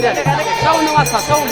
ሰውን ዋሳ ሰውን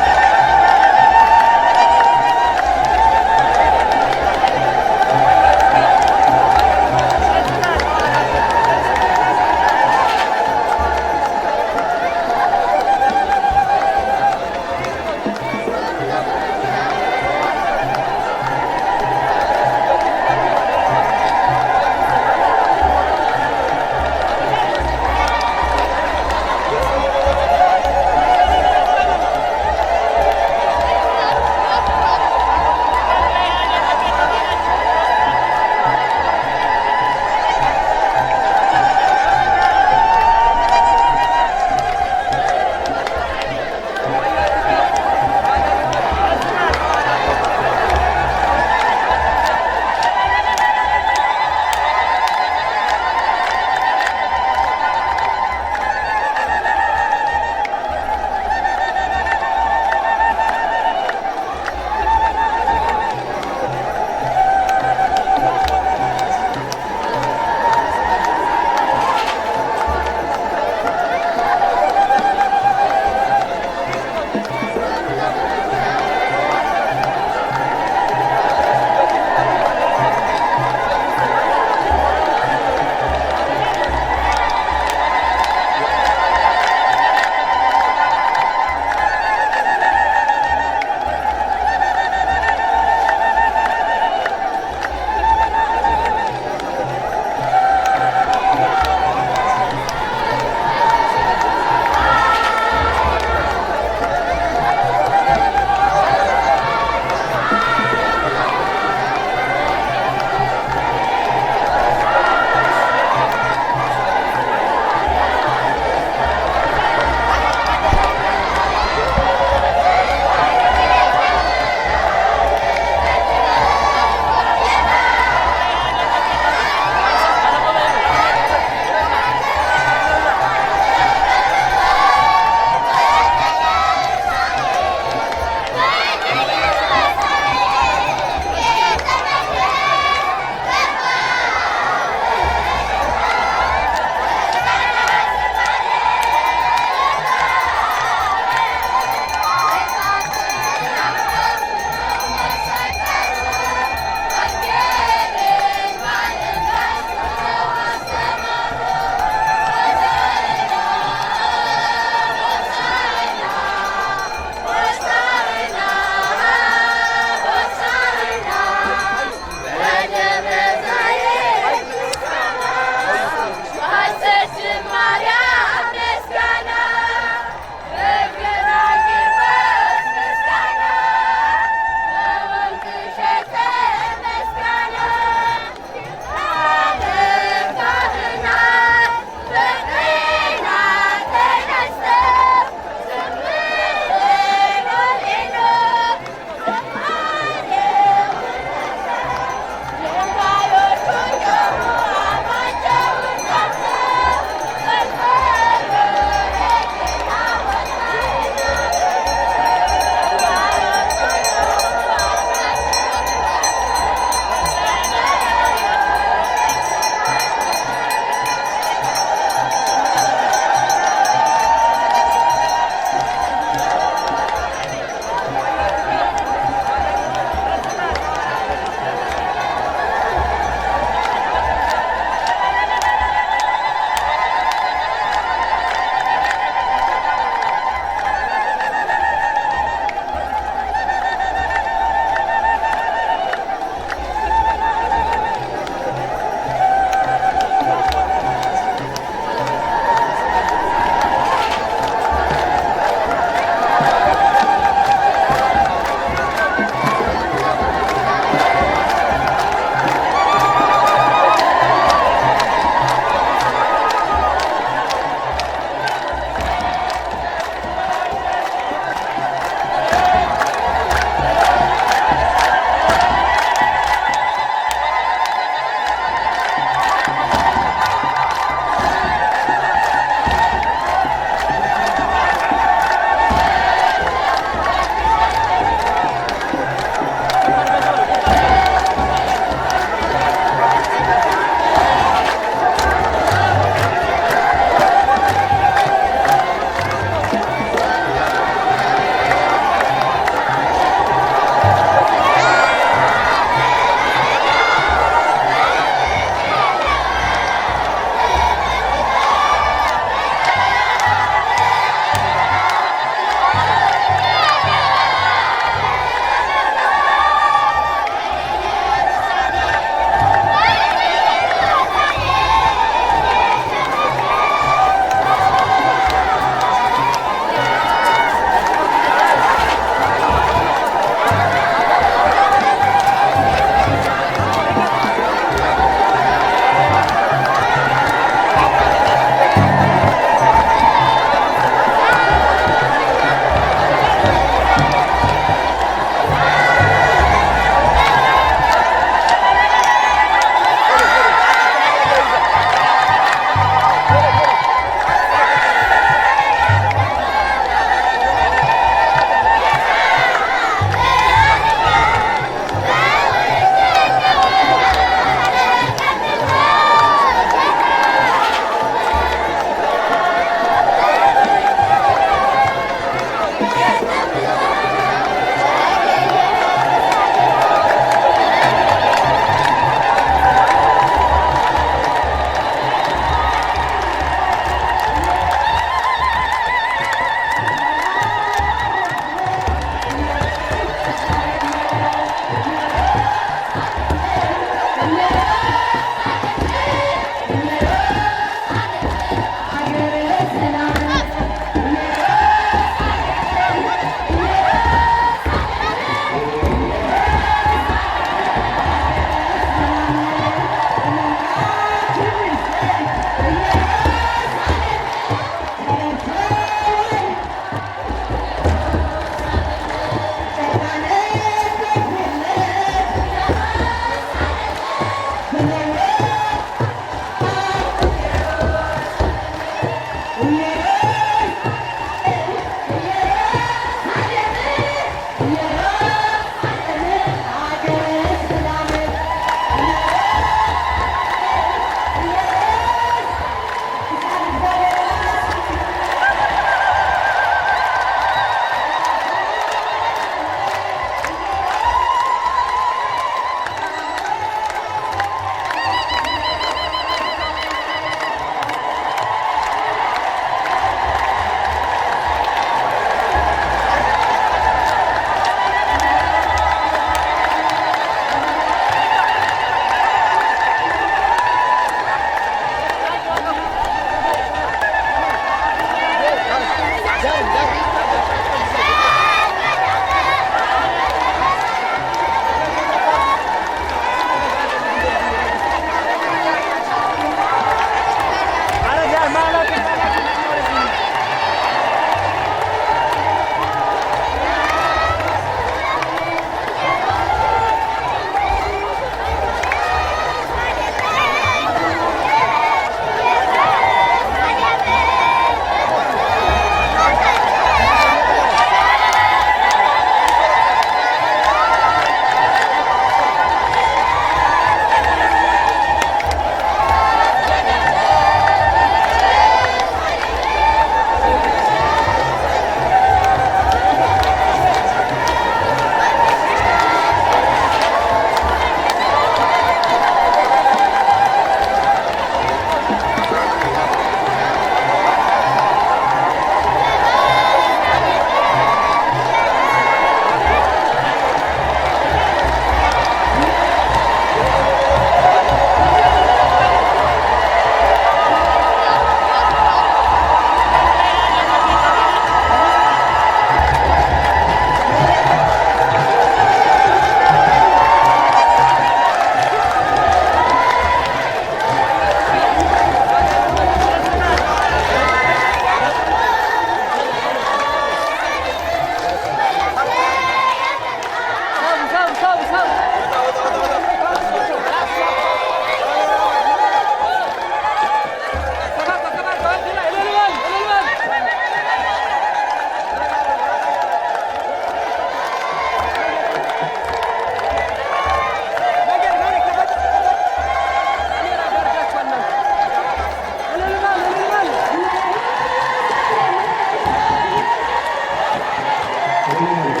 Every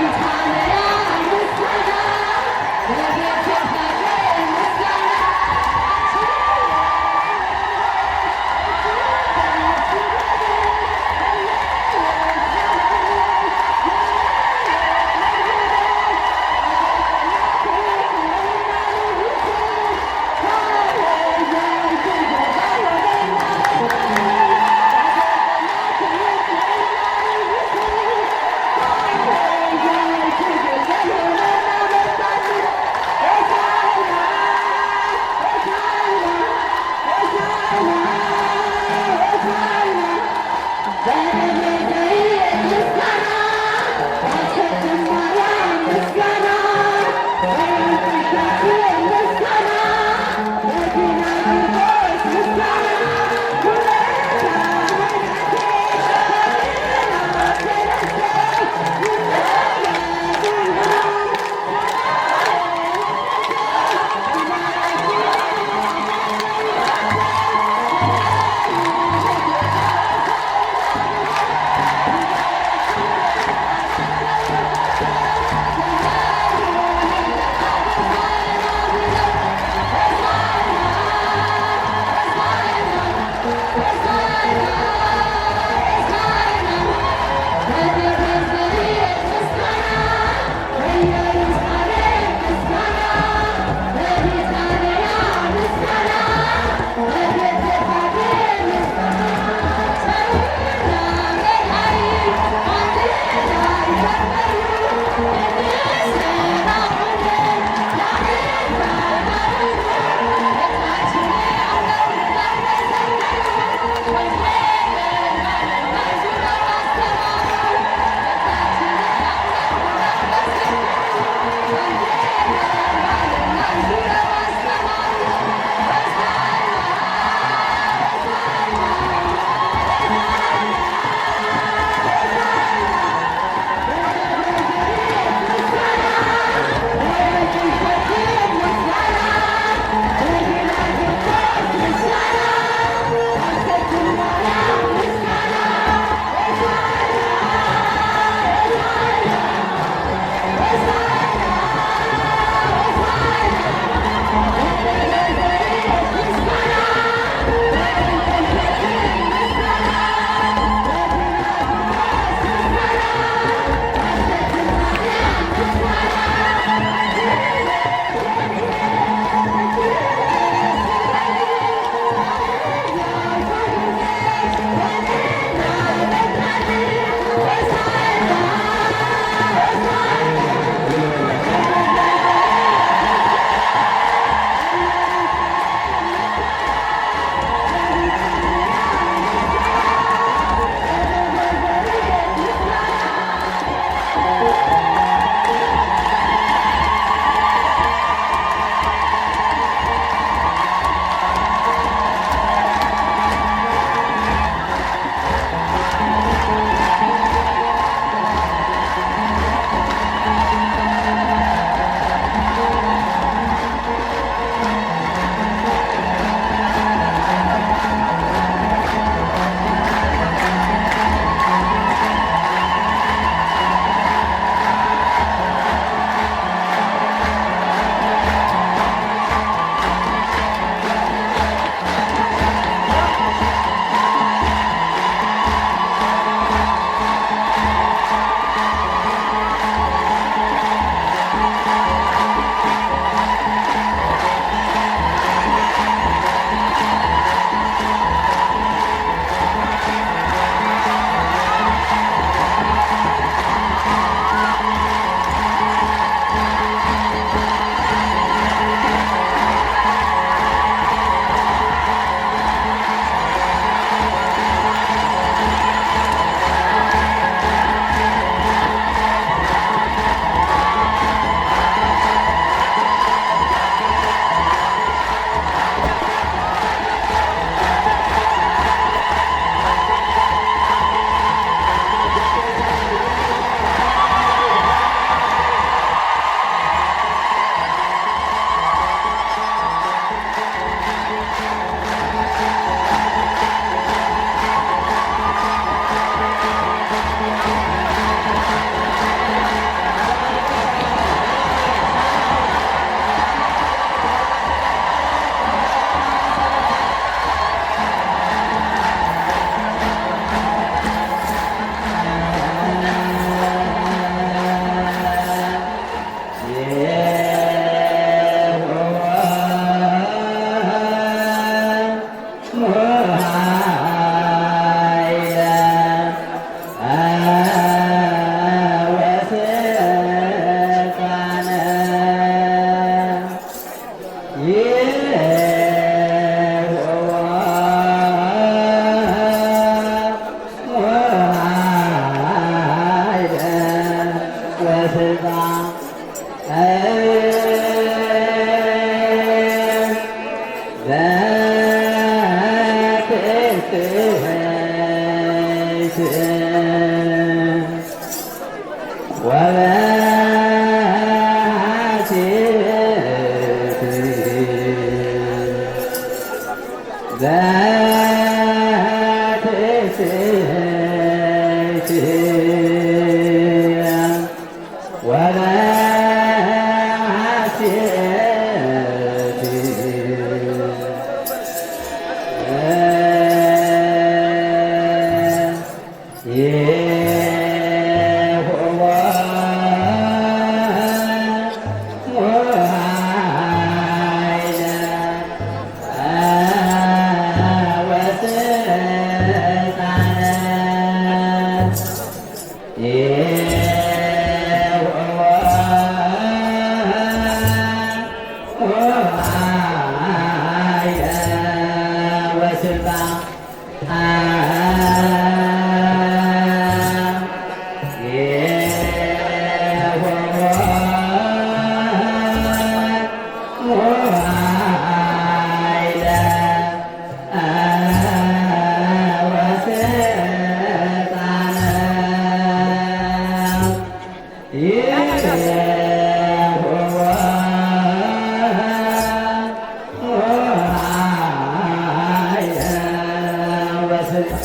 time that I was በስልጣን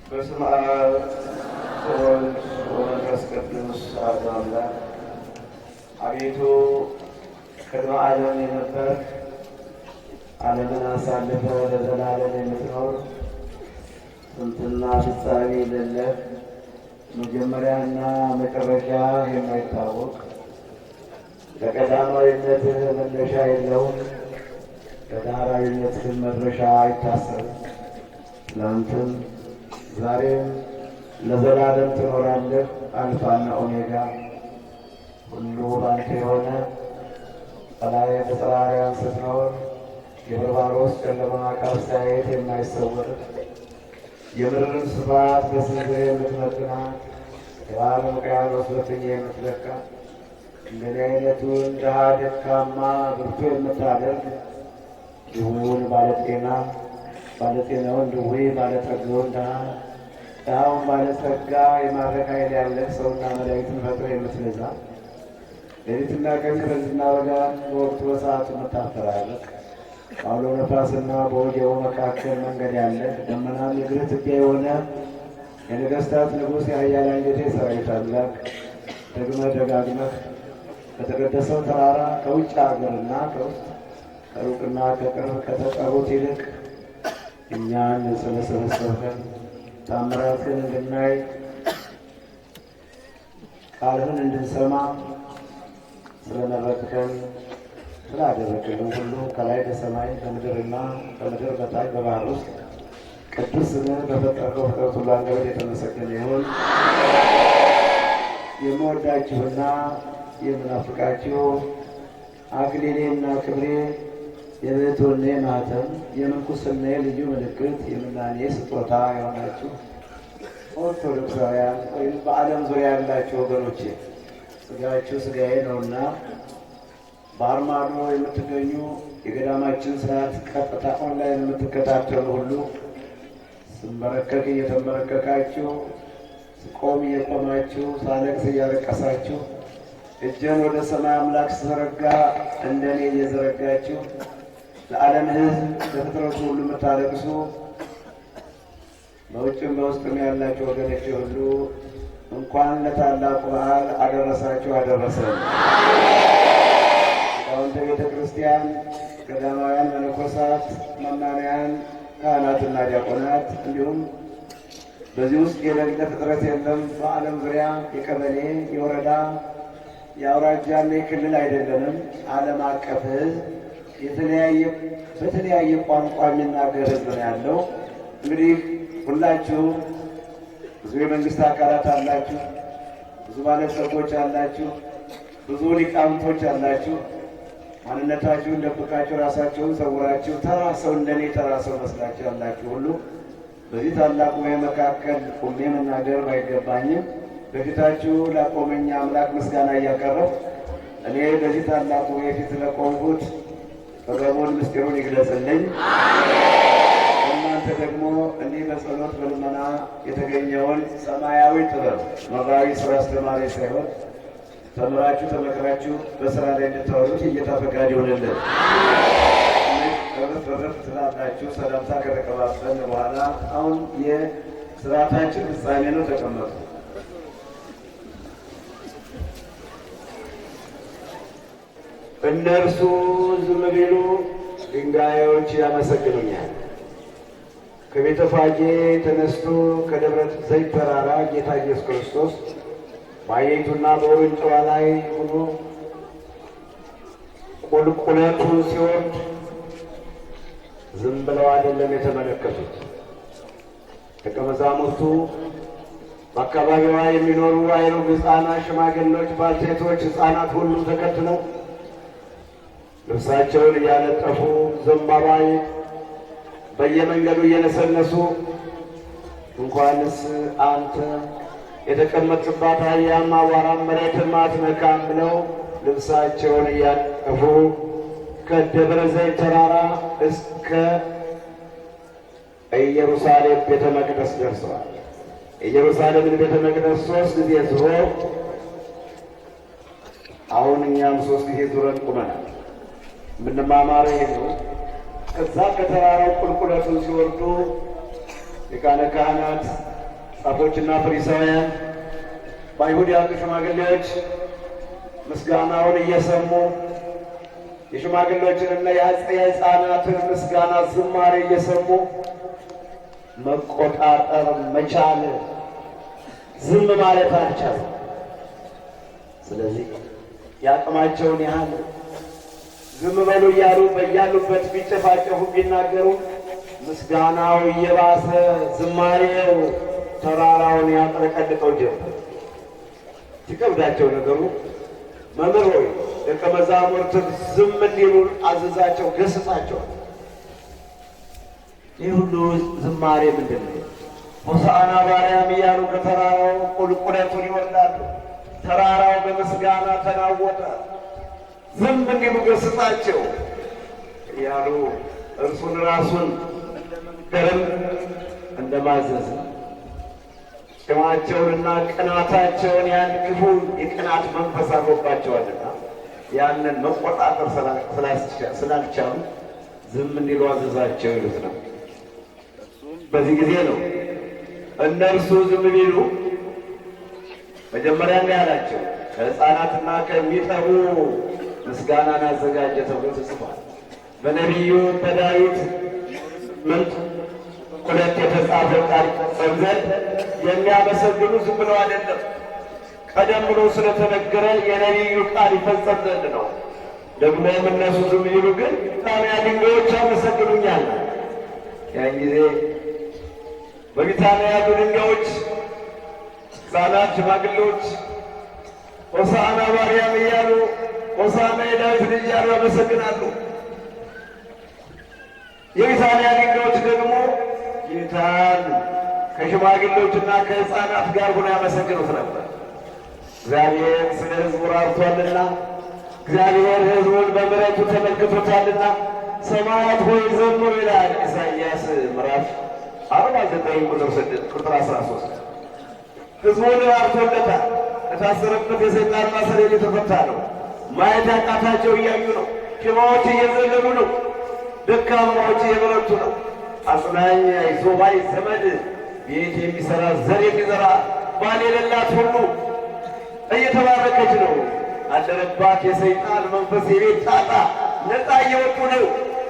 በስመ አብ ወወልድ ወመንፈስ ቅዱስ አሐዱ አምላክ። አቤቱ ቅድመ ዓለም የነበርክ ዓለምን አሳልፈህ ለዘላለም የምትኖር ጥንትና ፍጻሜ የሌለህ መጀመሪያና መጨረሻ የማይታወቅ ለቀዳማዊነትህ መነሻ የለውም፣ ለዳህራዊነትህ መድረሻ አይታሰብም። ትናንትም ዛሬም ለዘላለም ትኖራለህ። አልፋና ኦሜጋ ሁሉ ባንተ የሆነ በላይ በጽራርያን ስትኖር የበርባሮስ ጨለማ ቃርሳየት የማይሰወር የምድርን ስፋት በስንዝር የምትመጥናት የዓለም ውቅያኖስ በፍኝ የምትለካ እንደዚህ አይነቱን ድሃ ደካማ ብርቱ የምታደርግ ድውዩን ባለጤና ባለጤናውን ድውይ ባለጠጋውን ድሃ ድሃውን ባለጸጋ የማድረግ ኃይል ያለህ ሰውና መላእክትን ፈጥሮ የምትገዛ ሌሊትና ቀን ክረምትና በጋ በወቅቱ በሰዓቱ የምታፈራርቅ በአውሎ ነፋስና በወዲያው መካከል መንገድ ያለህ ደመናም የእግርህ ትቢያ የሆነ የነገሥታት ንጉሥ የኃያላን ጌታ የሠራዊት አምላክ ደግመህ ደጋግመህ በተቀደሰው ተራራ ከውጭ ሀገርና ከውስጥ ከሩቅና ከቅርብ ከተጠሩት ይልቅ እኛን ስለሰበሰብከን ታምራትን እንድናይ ቃልህን እንድንሰማ ስለመረጥከን ስላደረግልን ሁሉ ከላይ በሰማይ በምድርና ከምድር በታች በባህር ውስጥ ቅዱስ ስምህ በፈጠርከው ፍጥረት ሁሉ አንደበት የተመሰገነ ይሁን። የምወዳችሁና የምናፍቃችሁ አክሊሌና ክብሬ የብሕትውናዬ ማኅተም የምንኩስናዬ ልዩ ምልክት የምናኔ ስጦታ የሆናችሁ ኦርቶዶክሳውያን ወይም በዓለም ዙሪያ ያላችሁ ወገኖቼ ሥጋችሁ ሥጋዬ ነውና ባህር ማዶ የምትገኙ የገዳማችን ስርዓት ቀጥታ ኦንላይን የምትከታተሉ ሁሉ ስንበረከክ እየተንበረከካችሁ ስቆም እየቆማችሁ ሳለቅስ እያለቀሳችሁ እጄን ወደ ሰማይ አምላክ ስዘረጋ እንደኔ እየዘረጋችሁ ለዓለም ሕዝብ ለፍጥረቱ ሁሉ የምታለቅሱ በውጭም በውስጥም ያላችሁ ወገኖቼ ሁሉ እንኳን ለታላቁ በዓል አደረሳችሁ አደረሰን። ሊቃውንተ ቤተ ክርስቲያን፣ ገዳማውያን መነኮሳት፣ መናንያን፣ ካህናትና ዲያቆናት እንዲሁም በዚህ ውስጥ የሌለ ፍጥረት የለም። በዓለም ዙሪያ የቀበሌ የወረዳ የአውራጃና የክልል አይደለንም፣ ዓለም አቀፍ ሕዝብ በተለያየ ቋንቋ የሚናገር ሕዝብ ነው ያለው። እንግዲህ ሁላችሁ ብዙ የመንግስት አካላት አላችሁ፣ ብዙ ባለጸጎች አላችሁ፣ ብዙ ሊቃውንቶች አላችሁ። ማንነታችሁን ደብቃችሁ ራሳችሁን ሰውራችሁ ተራ ሰው እንደኔ ተራ ሰው መስላችሁ ያላችሁ ሁሉ በዚህ ታላቅ ጉባኤ መካከል ቆሜ መናገር ባይገባኝም በፊታችሁ ላቆመኝ አምላክ ምስጋና እያቀረብ እኔ በዚህ ታላቁ የፊት ለቆምኩት ጥበቡን ምስጢሩን ይግለጽልኝ። እናንተ ደግሞ እንዲህ በጸሎት በልመና የተገኘውን ሰማያዊ ጥበብ መራዊ ስራ አስተማሪ ሳይሆን ተምራችሁ ተመክራችሁ በስራ ላይ እንድታወሉት የጌታ ፈቃድ ይሆንልን። ረፍ ትላላችሁ። ሰላምታ ከተቀባበልን በኋላ አሁን የስርዓታችን ፍጻሜ ነው። ተቀመጡ። እነርሱ ዝም ቢሉ ድንጋዮች ያመሰግኑኛል። ከቤተ ፋጌ ተነስቶ ከደብረ ዘይት ተራራ ጌታ ኢየሱስ ክርስቶስ በአህያይቱና በውርንጫዋ ላይ ሆኖ ቁልቁለቱን ሲወርድ ዝም ብለው አይደለም የተመለከቱት። ደቀ መዛሙርቱ፣ በአካባቢዋ የሚኖሩ አይሩግ ሕፃናት፣ ሽማግሌዎች፣ ባልቴቶች፣ ሕፃናት ሁሉ ተከትለው ልብሳቸውን እያነጠፉ ዘንባባ በየመንገዱ እየነሰነሱ እንኳንስ አንተ የተቀመጥባት አህያም አቧራም መሬትም አትነካም ብለው ልብሳቸውን እያነጠፉ ከደብረ ዘይት ተራራ እስከ ኢየሩሳሌም ቤተ መቅደስ ደርሰዋል። ኢየሩሳሌምን ቤተ መቅደስ 3 ጊዜ ዙሮ አሁን እኛም 3 ጊዜ ዙረን ቁመናል። የምንማማረው ይሄ ነው። ከዛ ከተራራው ቁልቁለቱን ሲወርዱ ሊቃነ ካህናት፣ ጻፎችና ፈሪሳውያን፣ በአይሁድ ያሉ ሽማግሌዎች ምስጋናውን እየሰሙ የሽማግሌዎችንና የሕፃናትን ምስጋና ዝማሬ እየሰሙ መቆጣጠር መቻል ዝም ማለት አልቻሉ። ስለዚህ የአቅማቸውን ያህል ዝም በሉ እያሉ በያሉበት ቢጨፋጨፉ ቢናገሩ ምስጋናው እየባሰ ዝማሬው ተራራውን ያጥለቀልቀው ጀመር። ሲከብዳቸው ነገሩ መምህር ሆይ ደቀ መዛሙርትን ዝም እንዲሉ አዘዛቸው፣ ገስጻቸው። ይህ ሁሉ ዝማሬ ምንድን ነው? ሆሳዕና በአርያም እያሉ ከተራራው ቁልቁለቱን ይወርዳሉ። ተራራው በምስጋና ተናወጠ። ዝም እንዲሉ ገስጻቸው እያሉ እርሱን ራሱን እንደመምከርም እንደማዘዝ ጭማቸውንና ቅናታቸውን ያን ክፉ የቅናት መንፈስ አድሮባቸዋልና ያንን መቆጣጠር ስላልቻሉ ዝም እንዲሉ አዘዛቸው ይሉት ነው። በዚህ ጊዜ ነው እነርሱ ዝም ቢሉ መጀመሪያ እንዲህ አላቸው፣ ከሕፃናትና ከሚጠቡ ምስጋናን አዘጋጀ ተብሎ ተጽፏል። በነቢዩ በዳዊት 8:2 የተጻፈ ቃል ይፈጸም ዘንድ የሚያመሰግኑ ዝም ብለው አይደለም፣ ቀደም ብሎ ስለተነገረ የነቢዩ ቃል ይፈጸም ዘንድ ነው። ደግሞም እነሱ ዝም ይሉ ግን ታዲያ ድንጋዮች ያመሰግኑኛል። ያን ጊዜ በቢታንያ ያሉ ድንጋዮች፣ ሕፃናት፣ ሽማግሌዎች ሆሳዕና በአርያም እያሉ ሆሳዕና የዳዊት ልጅ እያሉ ያመሰግናሉ። የቢታንያ ድንጋዮች ደግሞ ጌታን ከሽማግሌዎችና ከሕፃናት ጋር ሆነው ያመሰግኑት ነበር። እግዚአብሔር ስለ ሕዝቡ ራርቷልና፣ እግዚአብሔር ሕዝቡን በምሕረቱ ተመልክቶታልና ሰማያት ሆይ ዘምሩ ይላል ኢሳይያስ ምዕራፍ 49 ቁጥር 13። ሕዝቡን ራርቶለታል። ከታሰረበት የሰይጣን ማሰሪያ እየተፈታ ነው። ማየት ያቃታቸው እያዩ ነው። ሽባዎች እየዘለሉ ነው። ደካማዎች እየበረቱ ነው። አጽናኝ አይዞባይ ዘመድ ቤት የሚሰራ ዘር የሚዘራ ባል የሌላት ሁሉ እየተባረከች ነው። አደረባት የሰይጣን መንፈስ የቤት ጣጣ ነፃ እየወጡ ነው።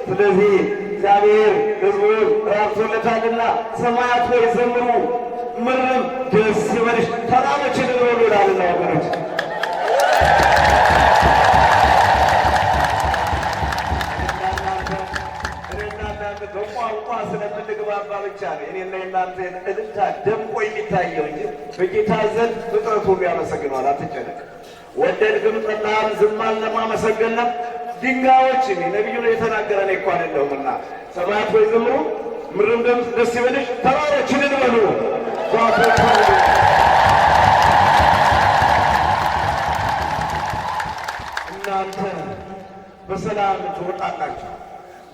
ስለዚህ እግዚአብሔር ሕዝቡን ራርቶለታልና ሰማያት ሆይ ዘምሩ፣ ምድርም ደስ ይበልሽ፣ ተራሮችን እልል ይላልና ወገኖች በቋንቋ ስለምንግባባ ብቻ ነው እኔና የእናንተ እልልታ ደምቆ የሚታየው እንጂ በጌታ ዘንድ ፍጥረት ሁሉ ያመሰግነዋል። አትጨነቅ። ወደድክም ጠላህም ዝም አልንም አመሰገንም። ድንጋዮች ነቢዩ ነው የተናገረ እኔ እኮ አይደለሁምና ሰማያት ሆይ ዘምሩ፣ ምድርም ደስ ይበልሽ፣ ተራሮችን እልል በሉ። በሰላም ትወጣላችሁ፣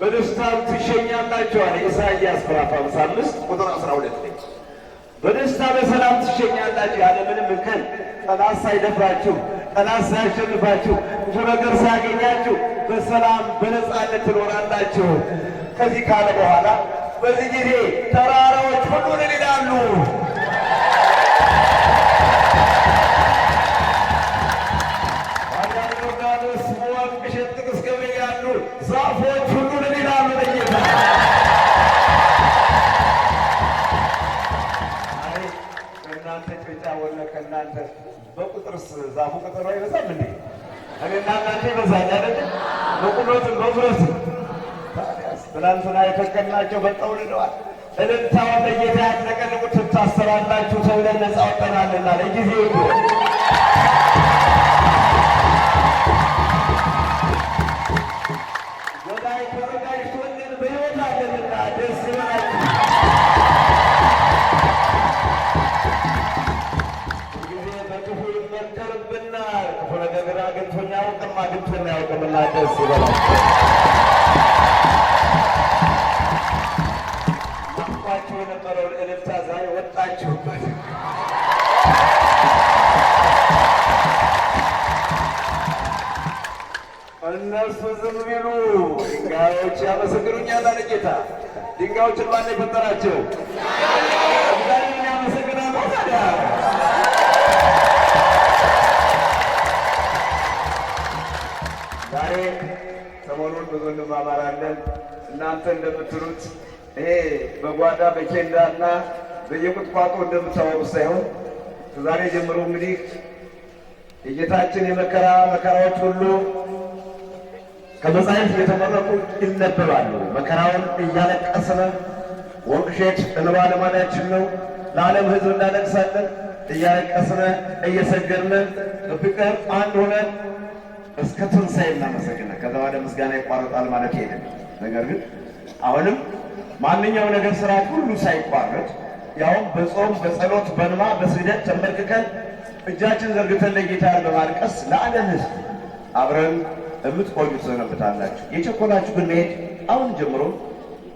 በደስታም ትሸኛላችሁ አለ ኢሳይያስ ምዕራፍ 55 ቁጥር 12 ላይ። በደስታ በሰላም ትሸኛላችሁ ያለ ምንም እንከን፣ ጠላት ሳይደፍራችሁ፣ ጠላት ሳያሸንፋችሁ፣ ክፉ ነገር ሳያገኛችሁ በሰላም በነፃነት ትኖራላችሁ። ከዚህ ካለ በኋላ በዚህ ጊዜ ተራራዎች ሁሉ ምን ይላሉ? ዛፎች ሁሉ ምን ይላሉ? ለጌታ ከእናንተ ጭጫ ወለ ከእናንተ በቁጥርስ ዛፉ ቁጥር አይበዛም እንዴ? እኔና እናንተ ይበዛል አይደል? በቁመትም በፍረትም። ታዲያስ ትናንትና የተከልናቸው በጠውልደዋል። እልልታውን ለጌታ ያጥለቀልቁት ትታሰራላችሁ ተብለን ነፃ ወጥተናልና ለጊዜው አግኝቶና ያውቅምና ደስ ይበላችሁ። ናፍቋችሁ የነበረውን እልልታ ዛሬ ወጣችሁበት። እነሱ ዝም ቢሉ ድንጋዮች ያመሰግኑኛል አለ ጌታ። ድንጋዮችን ማን የፈጠራቸው? እግዚአብሔርን ያመሰግናሉ። ታዲያ ዛሬ ሰሞኑን ብዙ እንማማራለን። እናንተ እንደምትሉት ይሄ በጓዳ በኬንዳና በየቁጥቋጦ እንደምታወሩት ሳይሆን ከዛሬ ጀምሮ እንግዲህ የጌታችን መከራዎች ሁሉ ከመጻሕፍት እየተመረቁ ይነበባሉ። መከራውን እያለቀስን ወንቅሸት እንባ ልማዳችን ነው። ለዓለም ሕዝብ እናለቅሳለን። እያለቀስን እየሰገድን በፍቅር አንድ ሆነን እስከ ትንሣኤ እናመሰግናለን። ከዛ ወደ ምስጋና ይቋረጣል ማለት ሄደን፣ ነገር ግን አሁንም ማንኛው ነገር ስርዓት ሁሉ ሳይቋረጥ ያውም በጾም በጸሎት በንባ በስግደት ተንበርክከን እጃችን ዘርግተን ለጌታ በማልቀስ ለዓለም ሕዝብ አብረን የምትቆዩ ትሰነብታላችሁ። የቸኮላችሁ ግን መሄድ አሁን ጀምሮ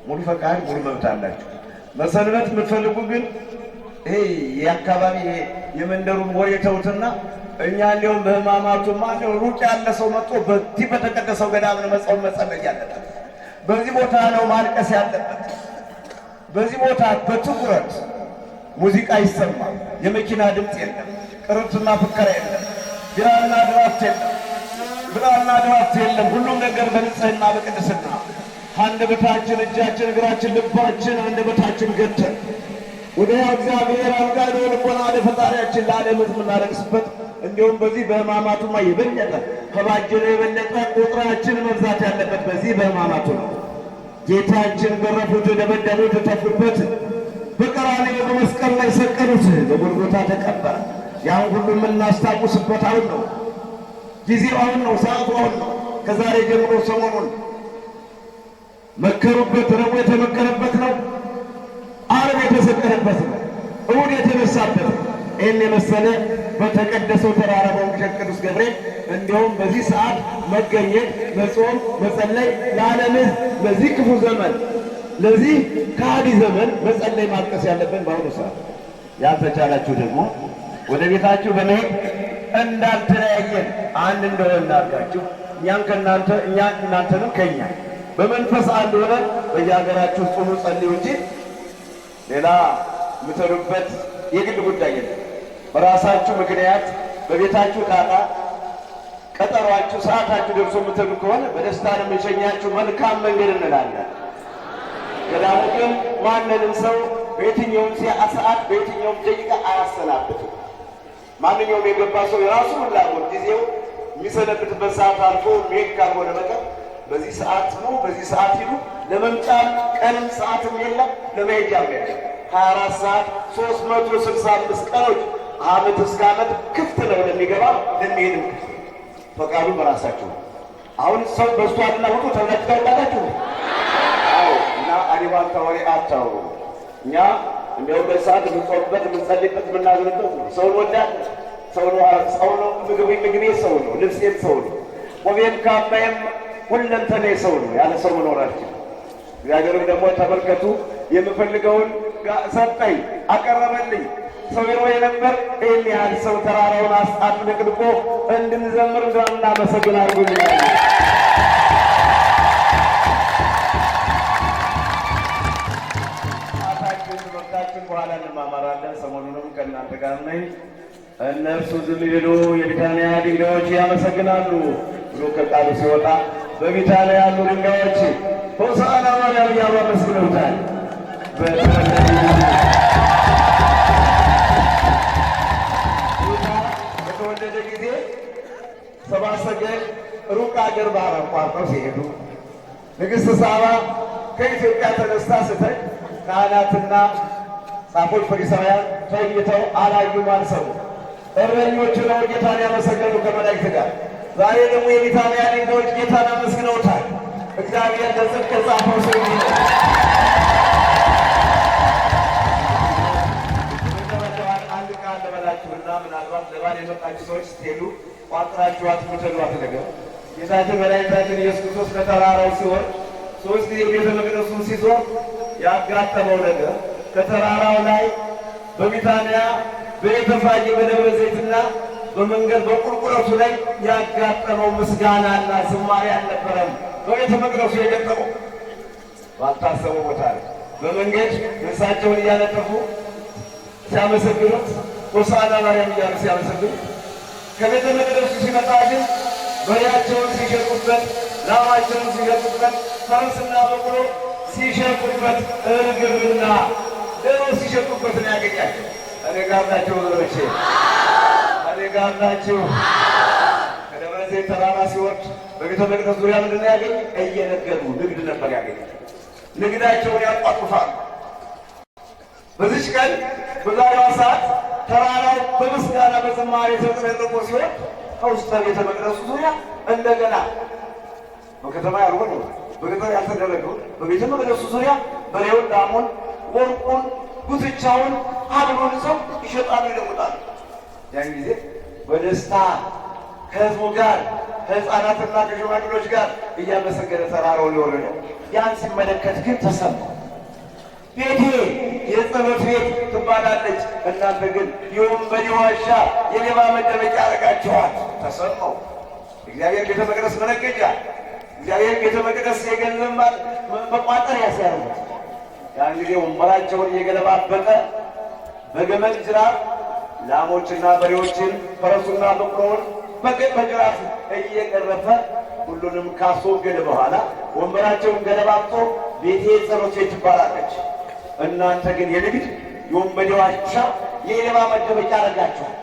ሙሉ ፈቃድ ሙሉ መብት አላችሁ። መሰንበት የምትፈልጉ ግን ይሄ የአካባቢ የመንደሩን ወሬ ተውትና እኛ እንዲሁም በሕማማቱማ ሩቅ ያለ ሰው መጥቶ በዚህ በተቀደሰው ገዳም መጾም መጸለይ ያለበት፣ በዚህ ቦታ ነው ማልቀስ ያለበት። በዚህ ቦታ በትኩረት ሙዚቃ ይሰማል። የመኪና ድምፅ የለም፣ ቅርብትና ፍከራ የለም፣ ቢራና ድራፍት የለም፣ ብራና ድራፍት የለም። ሁሉም ነገር በንጽህና በቅድስና አንደበታችን፣ እጃችን፣ እግራችን፣ ልባችን፣ አንደበታችን ገተን ወደ እግዚአብሔር አልጋዶ ልቦና ወደ ፈጣሪያችን ለዓለም ሕዝብ የምናለቅስበት እንዲሁም በዚህ በሕማማቱማ የበለጠ ከባጀነው የበለጠ ቁጥራችን መብዛት ያለበት በዚህ በሕማማቱ ነው። ጌታችን ገረፉት፣ ደበደቡት፣ ተፉበት፣ በቀራንዮ በመስቀል ላይ ሰቀሉት፣ በጎልጎታ ተቀበረ። ያን ሁሉ የምናስታውስበት አሁን ነው። ጊዜው አሁን ነው። ሰዓቱ አሁን ነው። ከዛሬ ጀምሮ ሰሞኑን መከሩበት፣ ረቡዕ የተመከረበት ነው። ዓርብ የተሰቀለበት ነው። እሑድ የተነሳበት ነው። ይህን የመሰለ በተቀደሰው ተራራ በወንቅሸት ቅዱስ ገብርኤል እንዲሁም በዚህ ሰዓት መገኘት፣ መጾም፣ መጸለይ ለዓለም ሕዝብ ለዚህ ክፉ ዘመን ለዚህ ከሃዲ ዘመን መጸለይ ማልቀስ ያለብን በአሁኑ ሰዓት። ያልተቻላችሁ ደግሞ ወደ ቤታችሁ በመሄድ እንዳልተለያየን አንድ እንደሆነ እናድርጋችሁ። እኛም ከእናንተ እኛ እናንተንም ከእኛ በመንፈስ አንድ ሆነ በየሀገራችሁ ጾሙ ጸልዩ እንጂ ሌላ የምትሄዱበት የግል ጉዳይ የለም። በራሳችሁ ምክንያት በቤታችሁ ጣጣ ቀጠሯችሁ ሰዓታችሁ ደርሶ የምትሄዱ ከሆነ በደስታ የምንሸኛችሁ መልካም መንገድ እንላለን። ገዳሙ ግን ማንንም ሰው በየትኛውም ሰዓት በየትኛውም ደቂቃ አያሰናብትም። ማንኛውም የገባ ሰው የራሱ ፍላጎት ጊዜው የሚሰነብትበት ሰዓት አልፎ መሄድ ካልሆነ በቀር በዚህ ሰዓት ነው በዚህ ሰዓት ይሉ ለመምጫም ቀንም ሰዓትም የለም ለመሄጃም የለም። 24 ሰዓት 365 ቀኖች ዓመት እስከ ዓመት ክፍት ነው። ለሚገባ ለሚሄድም ፈቃዱ በራሳችሁ ነው። አሁን ሰው በዝቷልና ውጡ ተብላችሁ ታውቃላችሁ። አዎ እና አዲባን ተወሪ አታው እኛ እንደው በሰዓት የምንጾምበት የምንጸልይበት የምናዝንበት ነው። ሰውን ወዳድ ሰው ነው ምግቤ ሰው ነው፣ ልብሴም ሰው ነው፣ ቆቤም ካባዬም ሁለንተናዬ ሰው ነው። ያለ ሰው መኖር አልችልም። እግዚአብሔርም ደግሞ ተመልከቱ የምፈልገውን ሰጠኝ፣ አቀረበልኝ። ሰው ይሮጥ ነበር፣ ይህን ያህል ሰው ተራራውን አጥልቅልቆ እንድንዘምር እንዳናመሰግን አድርጎልኛል። ትምህርታችን በኋላ እንማማራለን። ሰሞኑንም ከእናንተ ጋር ነኝ። እነርሱ ዝም ቢሉ የቢታንያ ድንጋዮች ያመሰግናሉ ብሎ ከቃሉ ሲወጣ በቢታንያ ያሉ ድንጋዮች ሆሳዕና ማርያም እያሉ አመስግነውታል። በተወለደ ጊዜ ሰብአ ሰገል ሩቅ አገር ባህር አቋርጠው ሲሄዱ ንግሥት ሳባ ከኢትዮጵያ ተነስታ ስትሄድ ካህናትና ጻፎች ፈሪሳውያን ተኝተው አላዩም፣ አልሰሙም። እረኞቹ ነው ጌታን ያመሰገኑ ከመላእክት ጋር። ዛሬ ደግሞ የቢታንያ ድንጋዮች ጌታን አመስግነውታል። እግዚአብሔር ለጽድቅ ከጻፈው ሰው ይሄ አንድ ቃል ልበላችሁና ምናልባት ለባል የመጣችሁ ሰዎች ስትሄዱ ቋጥራችኋት ምትሏት ነገር ጌታችን መድኃኒታችን ኢየሱስ ክርስቶስ ከተራራው ሲወርድ 3 ጊዜ ቤተ መቅደሱን ሲዞር ያጋጠመው ነገር ከተራራው ላይ በቢታንያ በቤተፋጌ በደብረ ዘይትና በመንገድ በቁልቁለቱ ላይ ያጋጠመው ምስጋናና ዝማሬ አልነበረም። በቤተ መቅደሱ የገጠመው ባልታሰበ ቦታ ላይ በመንገድ ልብሳቸውን እያነጠፉ ሲያመሰግኑት ሆሳዕና ማርያም እያሉ ሲያመሰግኑት፣ ከቤተ መቅደሱ ሲመጣ ግን በሬያቸውን ሲሸጡበት፣ ላማቸውን ሲሸጡበት፣ ፈረስና በቅሎ ሲሸጡበት፣ እርግብና ዶሮ ሲሸጡበት ነው ያገኛቸው። እኔ ጋር ናቸው ወገኖቼ፣ እኔ ጋር ናቸው። ከደብረ ዘይት ተራራ ሲወርድ በቤተ መቅደስ ዙሪያ ምንድን ነው ያገኝ? እየነገዱ ንግድ ነበር ያገኝ። ንግዳቸውን ያቋቁፋሉ። በዚች ቀን በዛሬዋ ሰዓት ተራራው በምስጋና በዝማሬ ተጥለቅልቆ ሲሆን ከውስጥ ቤተ መቅደሱ ዙሪያ እንደገና በከተማ ያልሆነው በገጠር ያልተደረገው በቤተ መቅደሱ ዙሪያ በሬውን፣ ላሙን፣ ወርቁን፣ ጉትቻውን፣ ሀብሉን ሰው ይሸጣሉ፣ ይለውጣሉ። ያን ጊዜ በደስታ ከህዝቡ ጋር ከህፃናትና ከሽማግሎች ጋር እያመሰገነ ተራራውን የወረደው ያን ሲመለከት ግን ተሰማው። ቤቴ የጸሎት ቤት ትባላለች፣ እናንተ ግን የወንበዴ ዋሻ የሌባ መደበቂያ አደረጋችኋት። ተሰማው። እግዚአብሔር ቤተ መቅደስ መነገጃ፣ እግዚአብሔር ቤተ መቅደስ የገንዘብ መቋጠሪያ ሲያደርጉት ያን ጊዜ ወንበራቸውን እየገለባበጠ በገመድ ጅራፍ ላሞችና በሬዎችን ፈረሱና በቅሎውን በጅራፍ እየገረፈ ሁሉንም ካስወገደ በኋላ ወንበራቸውን ገለባብጦ ቤቴ ጸሎት ቤት ትባላለች፣ እናንተ ግን የንግድ የወንበዴ ዋሻ የሌባ መደበቂያ አደረጋችኋል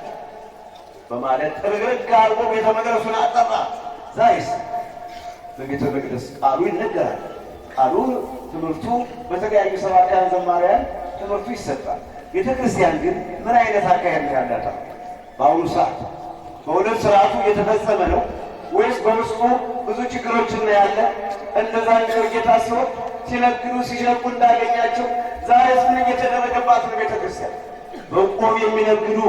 በማለት ጥርግርግ አድርጎ ቤተ መቅደሱን አጠራ። ዛሬስ በቤተ መቅደስ ቃሉ ይነገራል። ቃሉ ትምህርቱ በተለያዩ ሰባክያን ዘማሪያን ትምህርቱ ይሰጣል። ቤተ ክርስቲያን ግን ምን አይነት አካሄድ ነው ያላት? በአሁኑ ሰዓት በእውነት ስርዓቱ እየተፈጸመ ነው ወይስ በውስጡ ብዙ ችግሮችን ነው ያለ? እንደዛ ነው ጌታ ሲሆን ሲነግዱ ሲሸጡ እንዳገኛቸው ዛሬስ ምን እየተደረገባት ነው ቤተ ክርስቲያን? በቆብ የሚነግዱ፣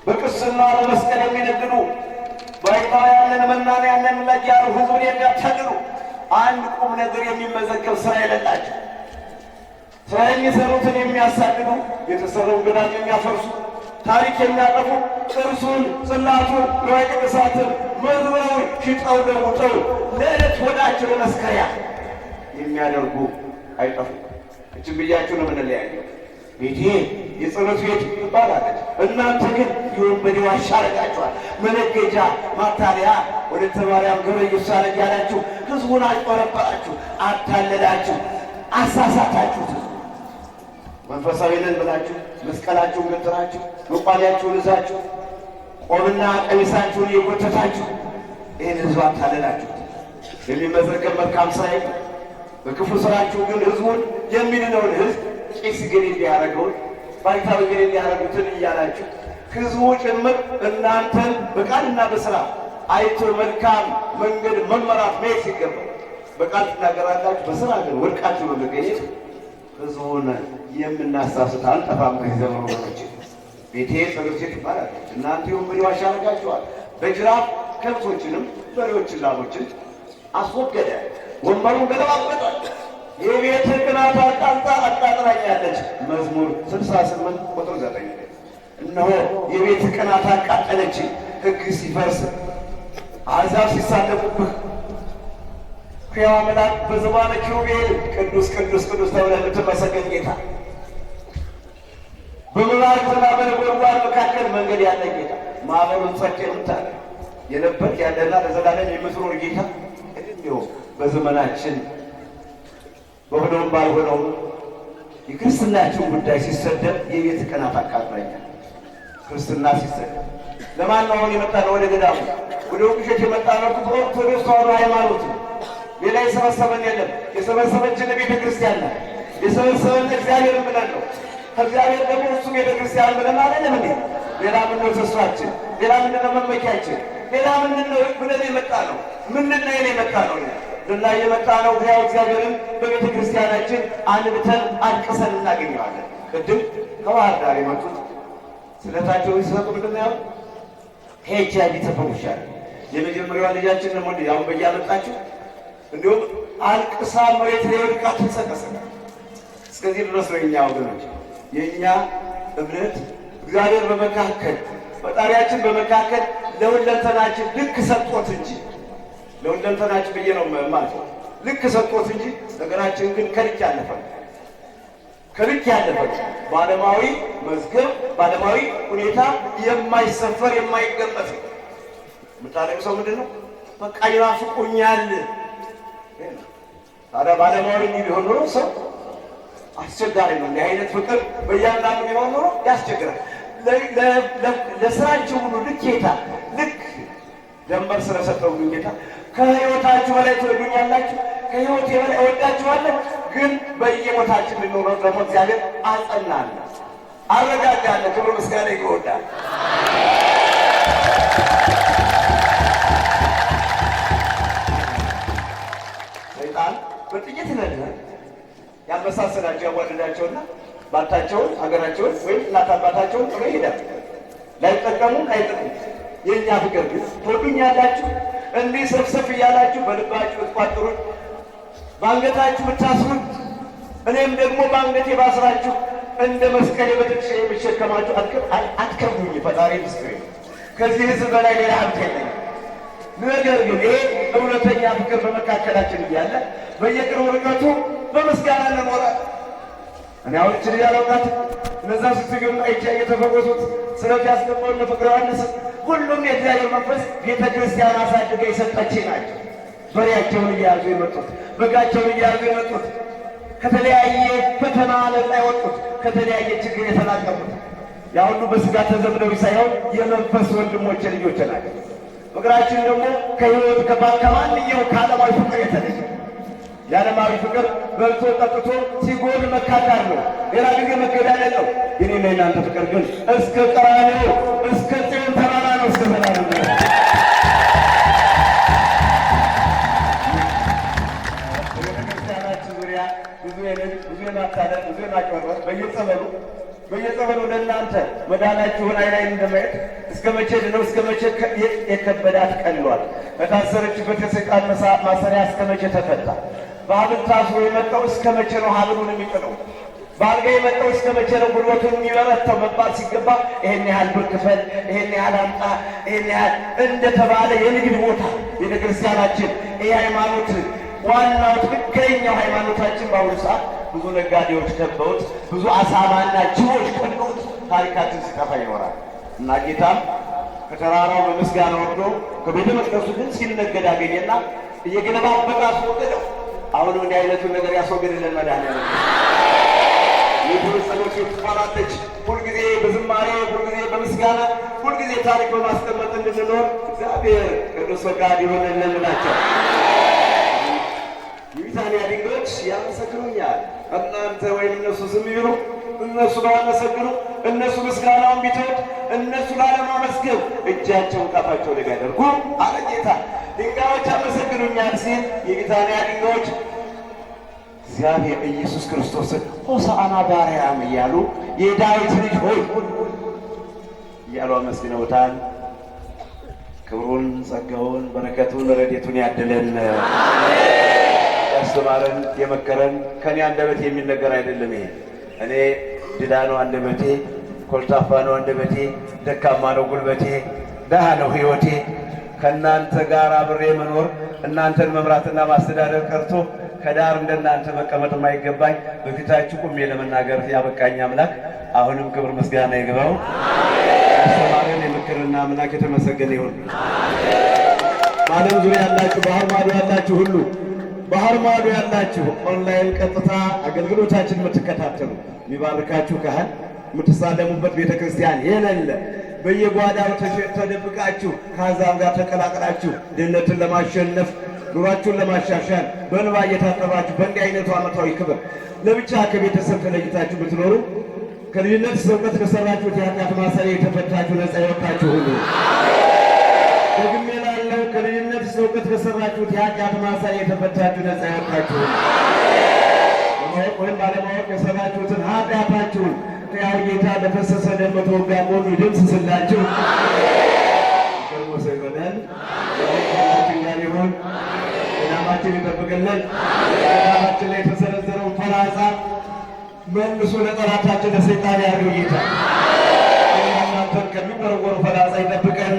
በቅስና በመስቀል የሚነግዱ፣ ባይታውያንን መናንያንን ለጊያሩ ህዝቡን የሚያታልሉ አንድ ቁም ነገር የሚመዘገብ ስራ የሌላቸው ስራ የሚሰሩትን የሚያሳድዱ፣ የተሰራውን ገዳም የሚያፈርሱ፣ ታሪክ የሚያጠፉ፣ ቅርሱን ጽላቱን ንዋየ ቅድሳትን መዝበሩን ሽጠው ለውጠው ለዕለት ሆዳቸው መስከሪያ የሚያደርጉ አይጠፉም። እችን ብያችሁ ነው የምንለያየው። ቤቴ የጸሎት ቤት ትባላለች፣ እናንተ ግን የወንበዴ ዋሻ አደረጋችኋል። መነገጃ፣ ማታለያ፣ ወለተ ማርያም ገብረ ኢየሱስ አለ ያላችሁ ህዝቡን አጭበረበራችሁ፣ አታለላችሁ፣ አሳሳታችሁት። መንፈሳዊ ነን ብላችሁ መስቀላችሁን ገትራችሁ መቋሚያችሁን ይዛችሁ ቆብና ቀሚሳችሁን እየጎተታችሁ ይህን ህዝብ አታለላችሁ። የሚመዘገብ መልካም ስራ የለም። በክፉ ስራችሁ ግን ህዝቡን የሚድነውን ህዝብ ቄስ ግን እንዲያደርገውን ባይታዊ ግን እንዲያደርጉትን እያላችሁ ህዝቡ ጭምር እናንተን በቃልና በስራ አይቶ መልካም መንገድ መመራት መሄድ ሲገባ በቃል ትናገራላችሁ፣ በስራ ግን ወድቃችሁ በመገኘት ህዝቡን የምናሳስት አልጠፋም። ከዚህ ዘመኑ ወገኖች ቤቴ ጸሎት ቤት ትባላለች፣ እናንተ የወንበዴ ዋሻ አደረጋችኋል። በጅራፍ ከብቶችንም በሬዎችን ላሞችን አስወገደ። ወንበሩን ገለባበጠ። የቤት ቅናት አቃጥላኛለች። መዝሙር 68 ቁጥር 9 እነሆ የቤት ቅናት አቃጠለች። ሕግ ሲፈርስ አሕዛብ ሲሳለቁብህ ሕያው አምላክ በዘባነ ኪሩቤል ቅዱስ ቅዱስ ቅዱስ ተብለህ የምትመሰገን ጌታ በመላእክትና በነጎድጓድ መካከል መንገድ ያለ ጌታ ማዕበሉን ጸጥ የምታደርግ የነበርክ ያለና ለዘላለም የምትኖር ጌታ እንዲሁ በዘመናችን በሆነውም ባልሆነውም የክርስትናችን ጉዳይ ሲሰደብ የቤት ቅናት አቃጥለኛል። ክርስትና ሲሰደብ ለማን ነው አሁን የመጣ ነው? ወደ ገዳሙ ወደ ውቅሸት የመጣ ነው። ኦርቶዶክስ ተዋሕዶ ሃይማኖት ሌላ የሰበሰበን የለም። የሰበሰበችን ቤተ ክርስቲያን ናት። የሰበሰበን እግዚአብሔርን ብለን ነው። ከእግዚአብሔር ደግሞ እሱ ቤተ ክርስቲያን ብለን አለንም እንዴ? ሌላ ምን ነው ተስፋችን? ሌላ ምንድን ነው መመኪያችን? ሌላ ምንድን ነው ብለን የመጣ ነው? ምንድን ነው የመጣ ነው? ልና የመጣ ነው ሕያው እግዚአብሔርን በቤተ ክርስቲያናችን አንብተን አልቅሰን እናገኘዋለን። ቅድም ከባህር ዳር የመጡት ስለታቸውን ሲሰጡ ምንድን ነው ያሉት? HIV ተፈውሻለሁ። የመጀመሪያዋ ልጃችን ደግሞ ያው በያመጣችሁ እንዲሁም አልቅሳ መሬት ላይ ወድቃ ተንሰቀሰቀ። እስከዚህ ድረስ ነው የኛ ወገኖች፣ የእኛ እምነት እግዚአብሔር በመካከል ፈጣሪያችን በመካከል ለሁለንተናችን ልክ ሰጥቶት እንጂ ለሁለንተናችን ብዬ ነው ማለት ነው ልክ ሰጥቶት እንጂ ነገራችን ግን ከልክ ያለፈ በዓለማዊ መዝገብ በዓለማዊ ሁኔታ የማይሰፈር የማይገመት ነው። የምታደርግ ሰው ምንድን ነው? በቃ ይናፍቁኛል። ታዲያ በዓለማዊ ቢሆን ኖሮ ሰው አስቸጋሪ ነው። እንዲህ አይነት ፍቅር በእያንዳንዱ ቢሆን ኖሮ ያስቸግራል። ለስራችሁ ሁሉ ልኬታ ልክ ደንበር ስለሰጠው ጌታ ከሕይወታችሁ በላይ ትወዱኛላችሁ፣ ከሕይወቴ በላይ እወዳችኋለሁ። ግን በየቦታችን ልንኖር ደግሞ እግዚአብሔር አጸናን፣ አረጋጋን። ክብር ምስጋና ይጎዳል። ሰይጣን በጥቂት ነገር ያመሳሰላቸው ያዋደዳቸውና ባታቸውን ሀገራቸውን ወይም እናት አባታቸውን ጥሎ ይሄዳል። ላይጠቀሙ አይጠቅሙ። የእኛ ፍቅር ግን ትወዱኛላችሁ እንዲህ ሰብሰብ እያላችሁ በልባችሁ ትቋጥሩን፣ በአንገታችሁ ብታስሩን፣ እኔም ደግሞ በአንገቴ ባስራችሁ እንደ መስቀል በትከሻ የምሸከማችሁ አትከብዱኝ። ፈጣሪ ምስክሬ ነው። ከዚህ ሕዝብ በላይ ሌላ ሀብት የለኝም። ነገር ግን ይሄ እውነተኛ ፍቅር በመካከላችን እያለ በየቅርብ ርቀቱ በምስጋና እንኖራለን። እኔ አሁን ችል ያለውቃት እነዛ ስትግም አይቻ እየተፈወሱት ስለት ያስገባውን ለፍቅር ዮሐንስ ሁሉም የእግዚአብሔር መንፈስ ቤተ ክርስቲያን አሳድገ የሰጠች ናቸው። በሬያቸውን እያያዙ የመጡት በጋቸውን እያያዙ የመጡት ከተለያየ ፈተና ነፃ የወጡት ከተለያየ ችግር የተላቀቁት ያ ሁሉ በስጋ ተዘምነው ሳይሆን የመንፈስ ወንድሞቼ ልጆች ናቸው። ፍቅራችን ደግሞ ከሕይወት ከማንኛው ከዓለማዊ ፍቅር የተለየ የዓለማዊ ፍቅር በልቶ ጠጥቶ ሲጎል መካዳር ነው። ሌላ ጊዜ መገዳደል ነው። የኔና የናንተ ፍቅር ግን እስከ ቀራንዮ እስከ ጽዮን ተራራ ነው። እስከ ዘላለም ነው። በቤተክርስቲያናችን ዙሪያ ብዙ የማታለል ብዙ የማጭበርበር በየጸበሉ ለእናንተ መዳናችሁን አይን እንደማየት እስከ መቼ ድነው እስከ መቼ የከበዳት ቀልሏል። በታሰረችበት የሰይጣን ማሰሪያ እስከ መቼ ተፈታ? በሀብል ታስሮ የመጣው እስከ መቼ ነው ሀብሉን የሚጥለው? በአልጋ የመጣው እስከ መቼ ነው ጉልበቱን የሚበረታው? መባል ሲገባ ይሄን ያህል ብር ክፈል፣ ይሄን ያህል አምጣ፣ ይሄን ያህል እንደተባለ የንግድ ቦታ ቤተክርስቲያናችን ይህ ሃይማኖት ዋናው ትክክለኛው ሃይማኖታችን በአሁኑ ሰዓት ብዙ ነጋዴዎች ከበውት ብዙ አሳማና ጅቦች ቀድመውት ታሪካችን ሲጠፋ ይኖራል እና ጌታም ከተራራው በምስጋና ወርዶ ከቤተ መቅደሱ ግን ሲነገድ አገኘና እየገለባበጠ አስወገደው። አሁንም እንዲህ አይነቱን ነገር ያስወገድልን መድኃኒዓለም የሁሉ ጸሎት ትባላለች። ሁልጊዜ በዝማሬ ሁልጊዜ በምስጋና ሁልጊዜ ታሪክ በማስቀመጥ እንድንኖር እግዚአብሔር ቅዱስ ፈቃድ ይሆንልን ናቸው። የቢታንያ ድንጋዮች ያመሰግኑኛል። እናንተ ወይም እነሱ ዝም ይብሉ፣ እነሱ ባያመሰግኑ፣ እነሱ ምስጋናውን ቢተውት፣ እነሱ ላለማመስገን እጃቸውን ጣፋቸው ላይ ቢያደርጉ አለ ጌታ ድንጋዮች ያመሰግኑኛል ሲል የቢታንያ ድንጋዮች እግዚአብሔር ኢየሱስ ክርስቶስን ሆሳዕና በአርያም እያሉ የዳዊት ልጅ ሆይ እያሉ አመስግነውታል። ክብሩን ጸጋውን በረከቱን ረድኤቱን ያድለን። ያስተማረን የመከረን ከኔ አንደበት የሚነገር አይደለም። ይሄ እኔ ድዳ ነው አንደበቴ፣ ኮልታፋ ነው አንደበቴ፣ ደካማ ነው ጉልበቴ፣ ደሃ ነው ሕይወቴ። ከእናንተ ጋር አብሬ መኖር እናንተን መምራትና ማስተዳደር ቀርቶ ከዳር እንደናንተ መቀመጥ የማይገባኝ በፊታችሁ ቁሜ ለመናገር ያበቃኝ አምላክ አሁንም ክብር ምስጋና ይግባው። ያስተማረን የምክርና አምላክ የተመሰገነ ይሁን። በዓለም ዙሪያ ያላችሁ፣ ባህር ማዶ ያላችሁ ሁሉ ባህር ማዶ ያላችሁ ኦንላይን ቀጥታ አገልግሎታችን የምትከታተሉ የሚባርካችሁ ካህን የምትሳለሙበት ቤተክርስቲያን የሌለ በየጓዳው ተደብቃችሁ ከአሕዛብ ጋር ተቀላቅላችሁ ድህነትን ለማሸነፍ ኑሯችሁን ለማሻሻል በእንባ እየታጠባችሁ በእንዲህ አይነቱ ዓመታዊ ክብር ለብቻ ከቤተሰብ ተለይታችሁ ብትኖሩ ከልጅነት እስከ እውቀት ከሠራችሁት የኃጢአት ማሰሪያ የተፈታችሁ ነፃ የወጣችሁ ሁሉ ደግሜ እላለሁ፣ ከልጅነት እስከ እውቀት ከሠራችሁት የኃጢአት ማሰሪያ የተፈታችሁ ነፃ የወጣችሁ ሁሉ በማወቅ ወይም ባለማወቅ የሠራችሁትን ኃጢአታችሁን ያው ጌታ በፈሰሰ ደም በተወጋ ጎኑ ይደምስስላችሁ። ሰው ይበለን። ጋር ይሁን። ሰላማችን ይጠብቅልን። ሰላማችን ላይ የተሰነዘረው ፈላጻ መልሶ ለጠላታችን ለሰይጣን ያለው ጌታ እናንተን ከሚወረወሩ ፈላጻ ይጠብቀን።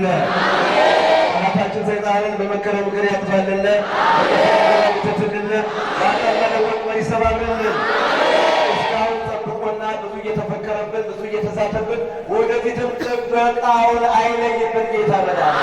ጠላታችን ሰይጣንን በመከረ ምክር ያጥፋልን። ይተትልን። ባጠመነ ወጥመድ ይሰባብርልን። እስካሁን ጠብቆና ብዙ እየተፈከረብን ብዙ እየተዛተብን ወደፊትም ጥበቃውን አይለይብን ጌታ በዳለ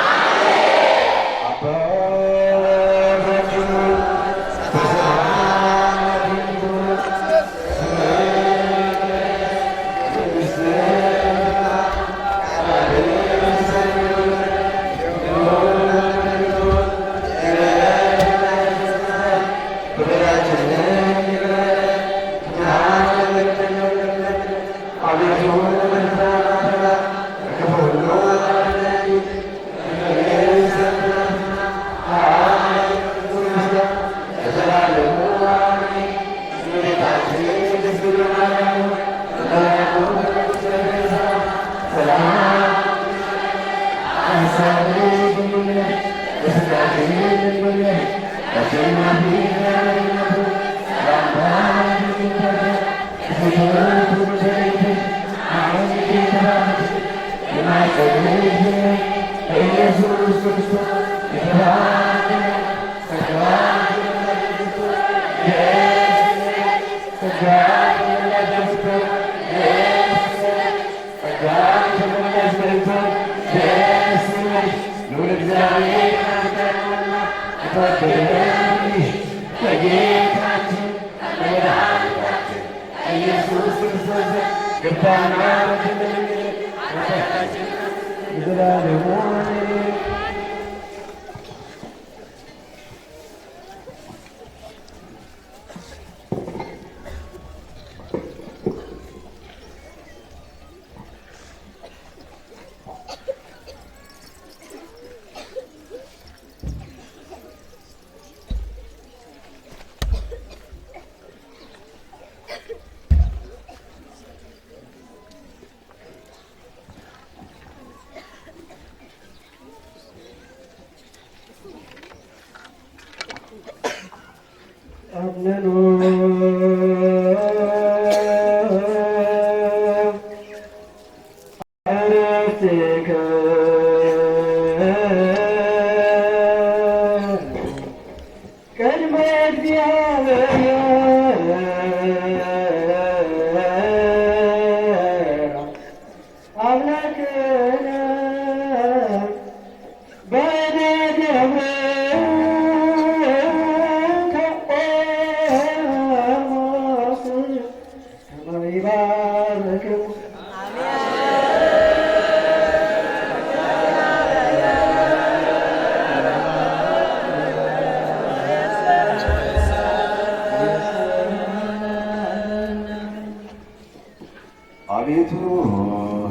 አቤቱ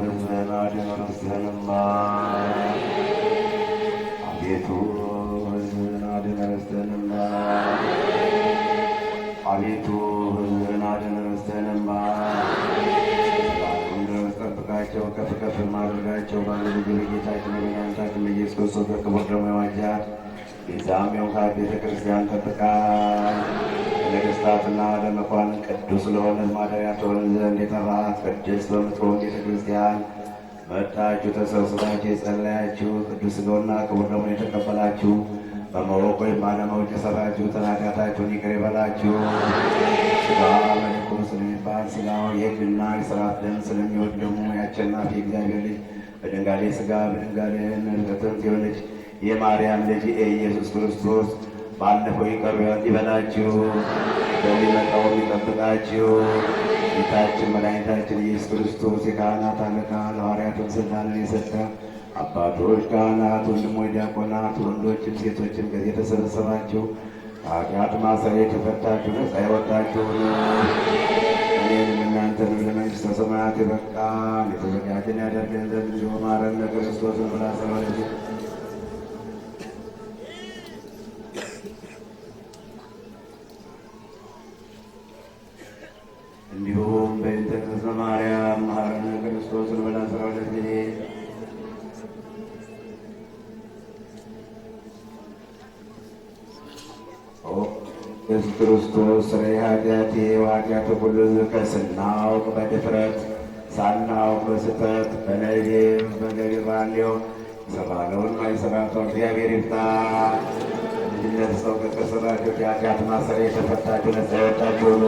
ሕዝብህን አድን ርስትህንማ። አቤቱ ሕዝብህን አድን ርስትህንማ። አቤቱ ሕዝብህን አድን ርስትህንማ። እስካሁን ድረስ ጠብቃቸው፣ ከፍ ከፍ አድርጋቸው። በላቸው ባለ ልጅ በጌታችን በመድኃኒታችን በኢየሱስ ክርስቶስ በክቡር ደሙ የዋጃት ቤዛም የሆንካት ቤተ ክርስቲያን ጠብቃ ለነገሥታትና ለመኳንንት ቅዱስ ለሆነ ማደሪያ ትሆን ዘንድ የጠራሃት ቅድስት በምትሆን ቤተ ክርስቲያን መጥታችሁ ተሰብስባችሁ የጸለያችሁ ቅዱስ ሥጋውንና ክቡር ደሙን የተቀበላችሁ በማወቅ ወይም ባለማወቅ የሠራችሁትን ኃጢአታችሁን ይቅር ይበላችሁ። ሥጋ መለኮት ስለሚባል ሥጋው የሕግና የሥርዓት ደም ስለሚወድ ደግሞ የአሸናፊ እግዚአብሔር ልጅ በድንጋሌ ሥጋ በድንጋሌ ነፍስ የሆነች የማርያም ልጅ የኢየሱስ ክርስቶስ ባለፈው ይቅር ይበላችሁ፣ በሚመጣው ይጠብቃችሁ። ጌታችን መድኃኒታችን ኢየሱስ ክርስቶስ የካህናት አለቃ ለሐዋርያቱም ሥልጣንን የሰጠ አባቶች፣ ካህናት፣ ወንድሞች፣ ዲያቆናት፣ ወንዶችም ሴቶችም ከዚህ የተሰበሰባችሁ ከኃጢአት ማሰሪያ የተፈታችሁ ነፃ የወጣችሁ እኔንም እናንተንም ለመንግሥተ ሰማያት የበቃን የተዘጋጀን ያደርገን ዘንድ እንዲሁ ማረን ለክርስቶስን ብላ ስለሆነች እንዲሁም በእንተ እግዝእትነ ማርያም መሐረነ ክርስቶስን ብላ 12 ጊዜ ኢየሱስ ክርስቶስ ስርየ ኃጢአቴ ወኃጢአተ ኩሉ ሕዝብ ስናውቅ በድፍረት ሳናውቅ በስህተት በነቢብ በገቢር ባልዮ የሰራነውን ማይሰራተው እግዚአብሔር ይፍታ። ልጅነት ሰው ከሰራችሁ የኃጢአት ማሰሪያ የተፈታችሁ ነፃ የወጣችሁ ሁኑ።